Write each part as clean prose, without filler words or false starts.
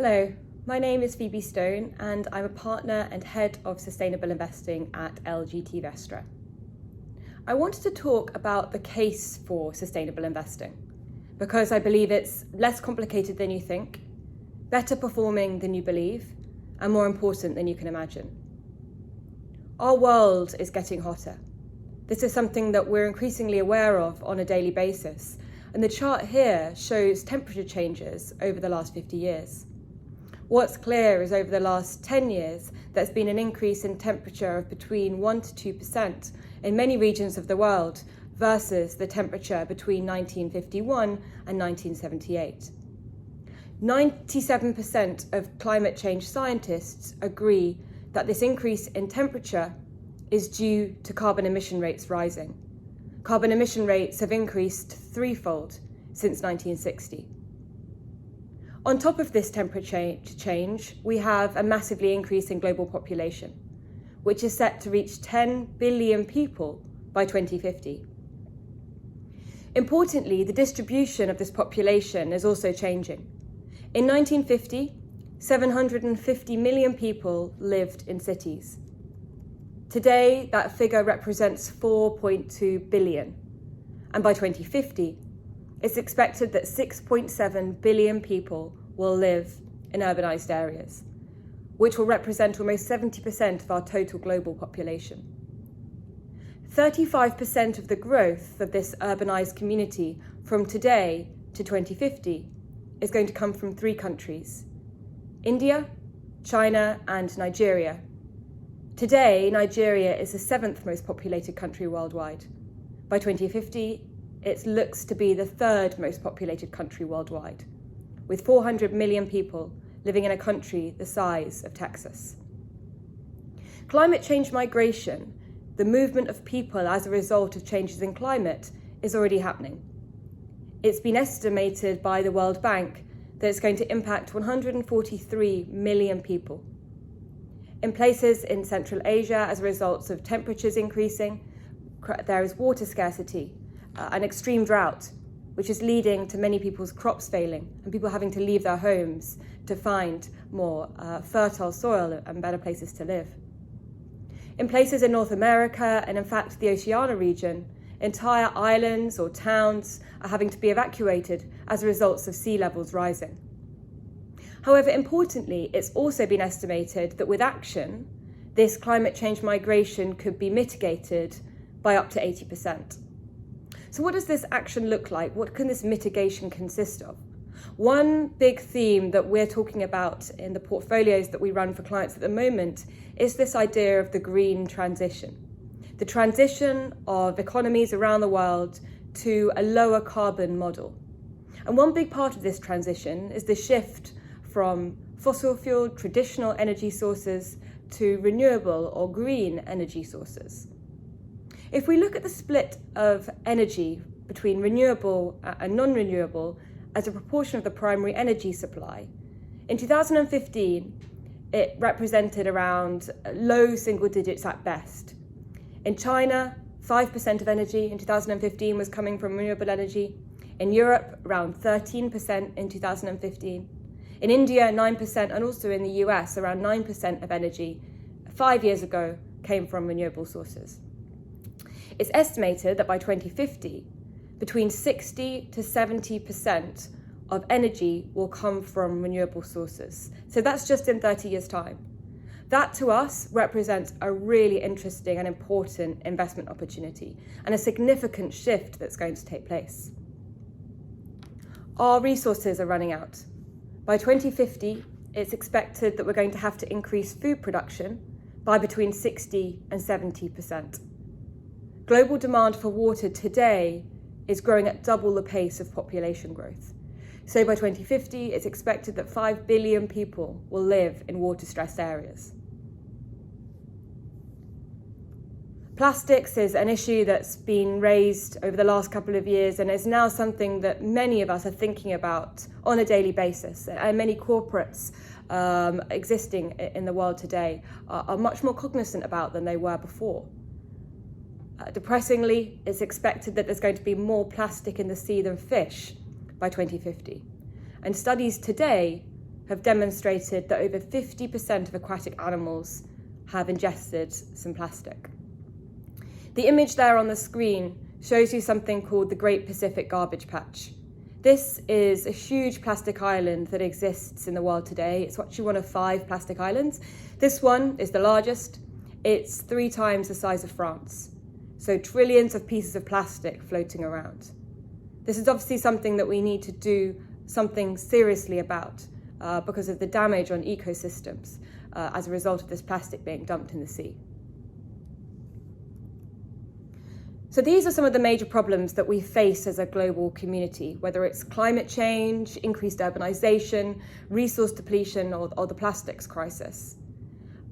Hello, my name is Phoebe Stone and I'm a partner and head of sustainable investing at LGT Vestra. I wanted to talk about the case for sustainable investing because I believe it's less complicated than you think, better performing than you believe, and more important than you can imagine. Our world is getting hotter. This is something that we're increasingly aware of on a daily basis, and the chart here shows temperature changes over the last 50 years. What's clear is over the last 10 years, there's been an increase in temperature of between 1 to 2% in many regions of the world versus the temperature between 1951 and 1978. 97% of climate change scientists agree that this increase in temperature is due to carbon emission rates rising. Carbon emission rates have increased threefold since 1960. On top of this temperature change, we have a massively increasing global population, which is set to reach 10 billion people by 2050. Importantly, the distribution of this population is also changing. In 1950, 750 million people lived in cities. Today, that figure represents 4.2 billion. And by 2050, it's expected that 6.7 billion people will live in urbanized areas, which will represent almost 70% of our total global population. 35% of the growth of this urbanized community from today to 2050 is going to come from three countries: India, China, and Nigeria. Today, Nigeria is the 7th most populated country worldwide. By 2050, it looks to be the 3rd most populated country worldwide, with 400 million people living in a country the size of Texas. Climate change migration, the movement of people as a result of changes in climate, is already happening. It's been estimated by the World Bank that it's going to impact 143 million people. In places in Central Asia, as a result of temperatures increasing, there is water scarcity, an extreme drought, which is leading to many people's crops failing and people having to leave their homes to find more fertile soil and better places to live. In places in North America and in fact the Oceania region, entire islands or towns are having to be evacuated as a result of sea levels rising. However, importantly, it's also been estimated that with action, this climate change migration could be mitigated by up to 80%. So what does this action look like? What can this mitigation consist of? One big theme that we're talking about in the portfolios that we run for clients at the moment is this idea of the green transition. The transition of economies around the world to a lower carbon model. And one big part of this transition is the shift from fossil fuel traditional energy sources to renewable or green energy sources. If we look at the split of energy between renewable and non-renewable as a proportion of the primary energy supply, in 2015, it represented around low single digits at best. In China, 5% of energy in 2015 was coming from renewable energy. In Europe, around 13% in 2015. In India, 9%, and also in the US, around 9% of energy 5 years ago came from renewable sources. It's estimated that by 2050, between 60 to 70% of energy will come from renewable sources. So that's just in 30 years' time. That to us represents a really interesting and important investment opportunity and a significant shift that's going to take place. Our resources are running out. By 2050, it's expected that we're going to have to increase food production by between 60 and 70%. Global demand for water today is growing at double the pace of population growth. So by 2050, it's expected that 5 billion people will live in water-stressed areas. Plastics is an issue that's been raised over the last couple of years and is now something that many of us are thinking about on a daily basis. And many corporates existing in the world today are much more cognizant about than they were before. Depressingly, it's expected that there's going to be more plastic in the sea than fish by 2050. And studies today have demonstrated that over 50% of aquatic animals have ingested some plastic. The image there on the screen shows you something called the Great Pacific Garbage Patch. This is a huge plastic island that exists in the world today. It's actually one of 5 plastic islands. This one is the largest. It's 3 times the size of France. So trillions of pieces of plastic floating around. This is obviously something that we need to do something seriously about because of the damage on ecosystems as a result of this plastic being dumped in the sea. So these are some of the major problems that we face as a global community, whether it's climate change, increased urbanization, resource depletion, or the plastics crisis.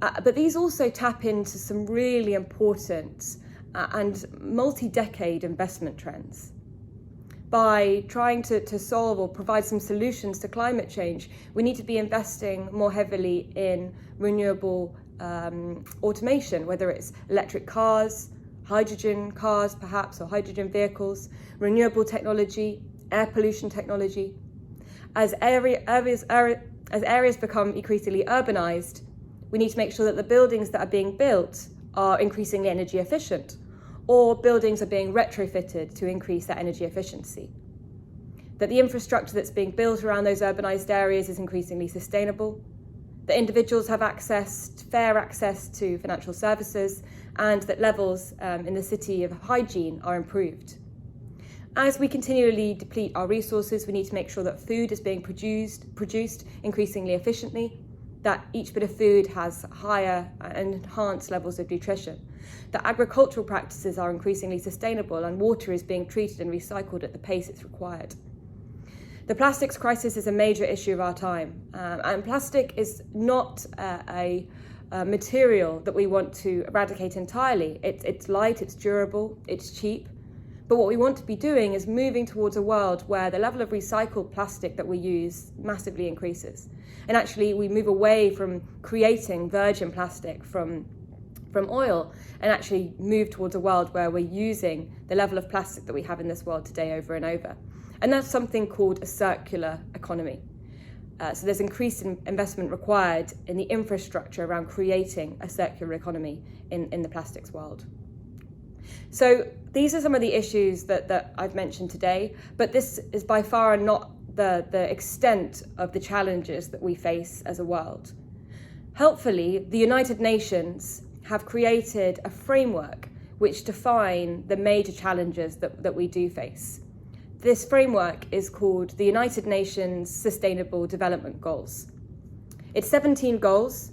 But these also tap into some really important and multi-decade investment trends. By trying to solve or provide some solutions to climate change, we need to be investing more heavily in renewable automation, whether it's electric cars, hydrogen cars perhaps, or hydrogen vehicles, renewable technology, air pollution technology. As areas become increasingly urbanized, we need to make sure that the buildings that are being built are increasingly energy efficient, or buildings are being retrofitted to increase their energy efficiency. That the infrastructure that's being built around those urbanized areas is increasingly sustainable, that individuals have fair access to financial services, and that levels in the city of hygiene are improved. As we continually deplete our resources, we need to make sure that food is being produced increasingly efficiently, that each bit of food has higher and enhanced levels of nutrition, that agricultural practices are increasingly sustainable and water is being treated and recycled at the pace it's required. The plastics crisis is a major issue of our time, and plastic is not a material that we want to eradicate entirely. It's light, it's durable, it's cheap. But what we want to be doing is moving towards a world where the level of recycled plastic that we use massively increases. And actually we move away from creating virgin plastic from oil and actually move towards a world where we're using the level of plastic that we have in this world today over and over. And that's something called a circular economy. So there's increased investment required in the infrastructure around creating a circular economy in the plastics world. So these are some of the issues that I've mentioned today, but this is by far not the extent of the challenges that we face as a world. Helpfully, the United Nations have created a framework which define the major challenges that we do face. This framework is called the United Nations Sustainable Development Goals. It's 17 goals,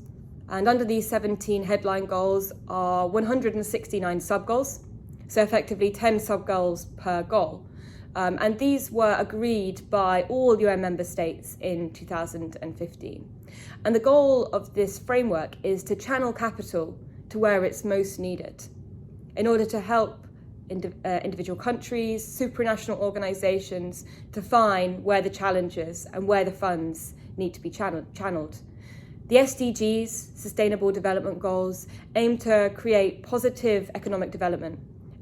and under these 17 headline goals are 169 sub-goals, so effectively 10 sub-goals per goal. And these were agreed by all UN member states in 2015. And the goal of this framework is to channel capital to where it's most needed in order to help individual countries, supranational organisations define where the challenges and where the funds need to be channeled. The SDGs, Sustainable Development Goals, aim to create positive economic development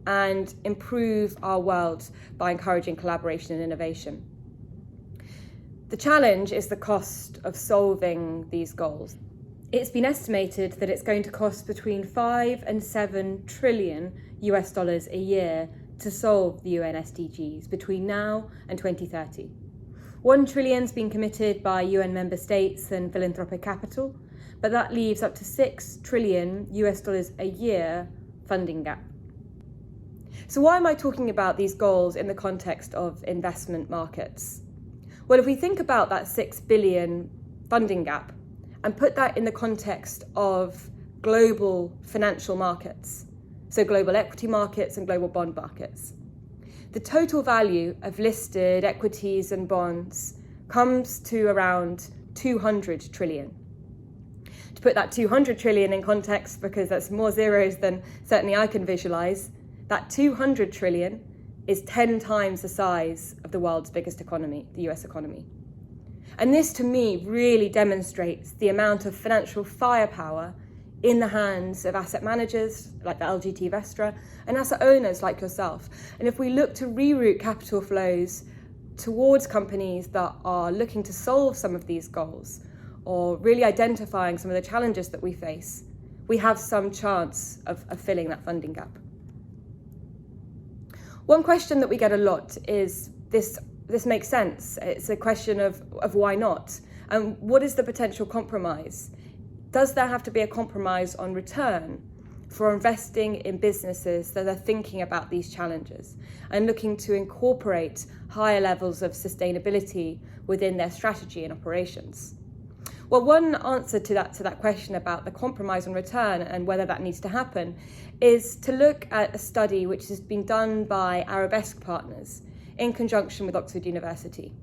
and improve our world by encouraging collaboration and innovation. The challenge is the cost of solving these goals. It's been estimated that it's going to cost between 5 and 7 trillion US dollars a year to solve the UN SDGs between now and 2030. 1 trillion has been committed by UN member states and philanthropic capital, but that leaves up to 6 trillion US dollars a year funding gap. So why am I talking about these goals in the context of investment markets? Well, if we think about that 6 billion funding gap and put that in the context of global financial markets, so global equity markets and global bond markets, the total value of listed equities and bonds comes to around 200 trillion. To put that 200 trillion in context, because that's more zeros than certainly I can visualize, that 200 trillion is 10 times the size of the world's biggest economy, the US economy. And this, to me, really demonstrates the amount of financial firepower in the hands of asset managers like the LGT Vestra and asset owners like yourself. And if we look to reroute capital flows towards companies that are looking to solve some of these goals, or really identifying some of the challenges that we face, we have some chance of filling that funding gap. One question that we get a lot is this makes sense. It's a question of why not? And what is the potential compromise? Does there have to be a compromise on return for investing in businesses that are thinking about these challenges and looking to incorporate higher levels of sustainability within their strategy and operations? Well, one answer to that question about the compromise on return and whether that needs to happen is to look at a study which has been done by Arabesque Partners in conjunction with Oxford University.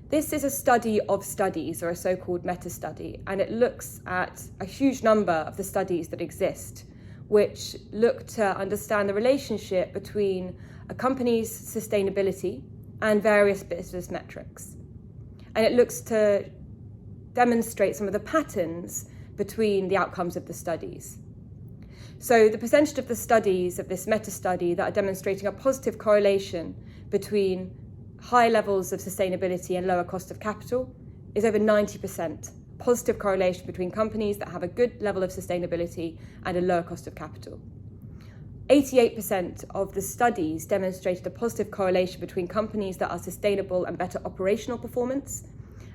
This is a study of studies, or a so-called meta-study, and it looks at a huge number of the studies that exist, which look to understand the relationship between a company's sustainability and various business metrics. And it looks to demonstrate some of the patterns between the outcomes of the studies. So the percentage of the studies of this meta-study that are demonstrating a positive correlation between high levels of sustainability and lower cost of capital is over 90%. Positive correlation between companies that have a good level of sustainability and a lower cost of capital. 88% of the studies demonstrated a positive correlation between companies that are sustainable and better operational performance,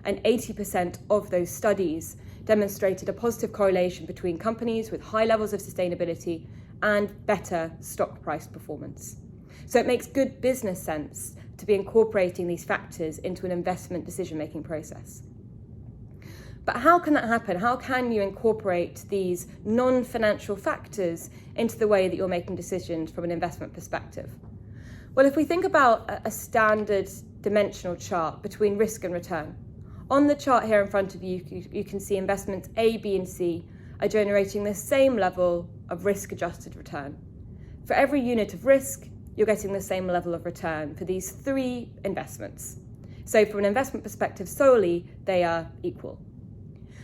and 80% of those studies demonstrated a positive correlation between companies with high levels of sustainability and better stock price performance. So it makes good business sense to be incorporating these factors into an investment decision-making process. But how can that happen? How can you incorporate these non-financial factors into the way that you're making decisions from an investment perspective? Well, if we think about a standard dimensional chart between risk and return, on the chart here in front of you, you can see investments A, B, and C are generating the same level of risk-adjusted return. For every unit of risk, you're getting the same level of return for these three investments. So from an investment perspective solely, they are equal.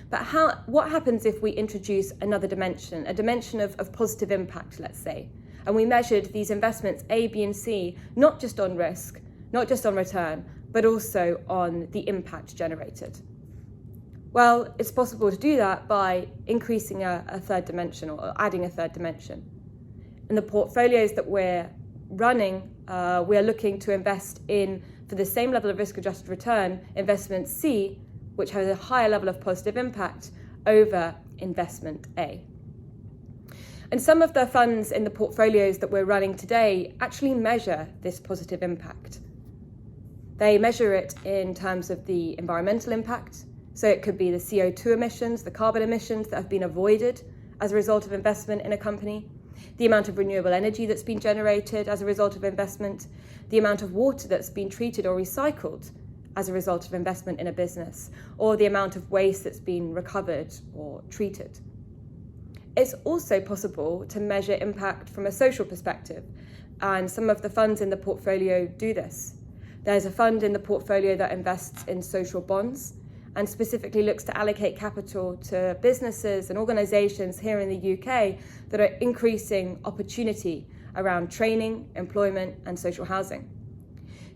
But what happens if we introduce another dimension, a dimension of positive impact, let's say, and we measured these investments A, B, and C, not just on risk, not just on return, but also on the impact generated? Well, it's possible to do that by increasing a third dimension or adding a third dimension. In the portfolios that we're running, we are looking to invest in, for the same level of risk-adjusted return, investment C, which has a higher level of positive impact over investment A. And some of the funds in the portfolios that we're running today actually measure this positive impact. They measure it in terms of the environmental impact. So it could be the CO2 emissions, the carbon emissions that have been avoided as a result of investment in a company, the amount of renewable energy that's been generated as a result of investment, the amount of water that's been treated or recycled as a result of investment in a business, or the amount of waste that's been recovered or treated. It's also possible to measure impact from a social perspective, and some of the funds in the portfolio do this. There's a fund in the portfolio that invests in social bonds and specifically looks to allocate capital to businesses and organisations here in the UK that are increasing opportunity around training, employment and social housing.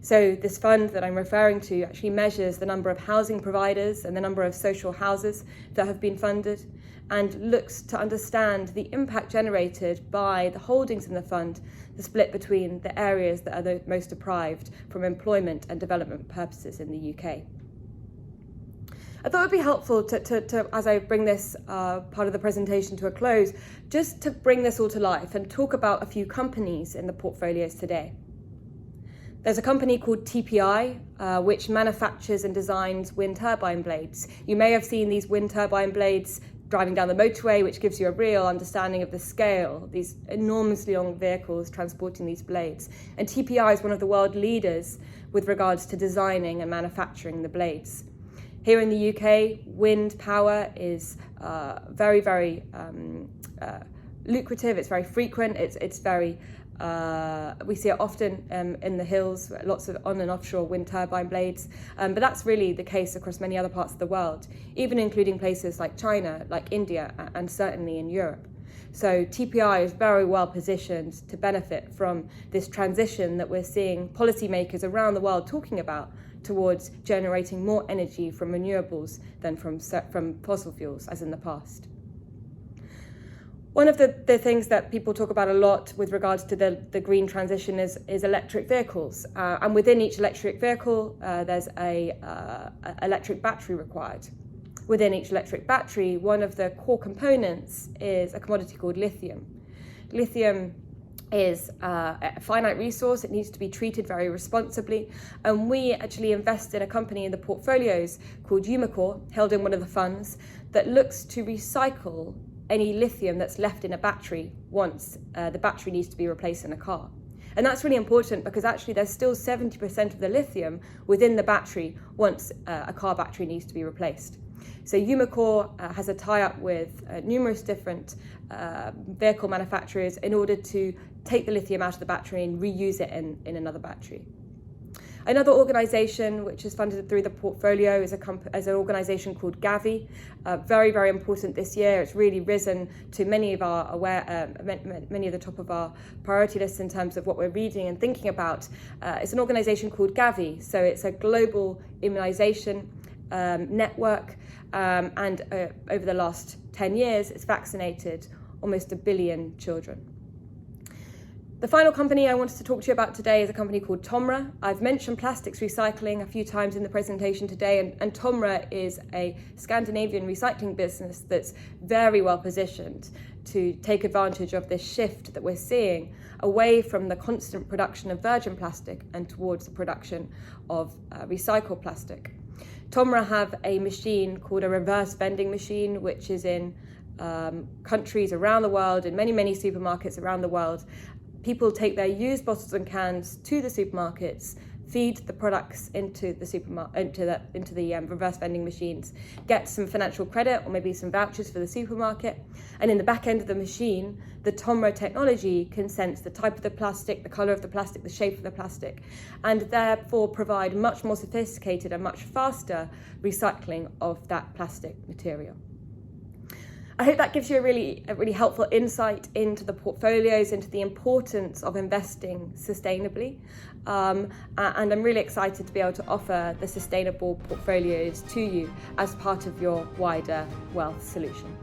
So this fund that I'm referring to actually measures the number of housing providers and the number of social houses that have been funded, and looks to understand the impact generated by the holdings in the fund, the split between the areas that are the most deprived from employment and development purposes in the UK. I thought it would be helpful to as I bring this part of the presentation to a close, just to bring this all to life and talk about a few companies in the portfolios today. There's a company called TPI, which manufactures and designs wind turbine blades. You may have seen these wind turbine blades driving down the motorway, which gives you a real understanding of the scale, these enormously long vehicles transporting these blades. And TPI is one of the world leaders with regards to designing and manufacturing the blades. Here in the UK, wind power is very, very lucrative. It's very frequent. It's very we see it often in the hills, lots of on and offshore wind turbine blades. But that's really the case across many other parts of the world, even including places like China, like India, and certainly in Europe. So TPI is very well positioned to benefit from this transition that we're seeing policymakers around the world talking about towards generating more energy from renewables than from fossil fuels, as in the past. One of the things that people talk about a lot with regards to the green transition is electric vehicles. And within each electric vehicle, there's an electric battery required. Within each electric battery, one of the core components is a commodity called lithium. Lithium is a finite resource. It needs to be treated very responsibly. And we actually invest in a company in the portfolios called Umicore, held in one of the funds, that looks to recycle any lithium that's left in a battery once the battery needs to be replaced in a car. And that's really important because actually there's still 70% of the lithium within the battery once a car battery needs to be replaced. So Umicore has a tie-up with numerous different vehicle manufacturers in order to take the lithium out of the battery and reuse it in another battery. Another organisation which is funded through the portfolio is an organisation called Gavi. Very, very important this year. It's really risen to many of the top of our priority lists in terms of what we're reading and thinking about. It's an organisation called Gavi, so it's a global immunisation network, and over the last 10 years, it's vaccinated almost 1 billion children. The final company I wanted to talk to you about today is a company called TOMRA. I've mentioned plastics recycling a few times in the presentation today, and TOMRA is a Scandinavian recycling business that's very well positioned to take advantage of this shift that we're seeing away from the constant production of virgin plastic and towards the production of recycled plastic. TOMRA have a machine called a reverse vending machine, which is in countries around the world, in many, many supermarkets around the world. People take their used bottles and cans to the supermarkets, feed the products into the reverse vending machines, get some financial credit or maybe some vouchers for the supermarket, and in the back end of the machine, the TOMRA technology can sense the type of the plastic, the colour of the plastic, the shape of the plastic, and therefore provide much more sophisticated and much faster recycling of that plastic material. I hope that gives you a really helpful insight into the portfolios, into the importance of investing sustainably. And I'm really excited to be able to offer the sustainable portfolios to you as part of your wider wealth solution.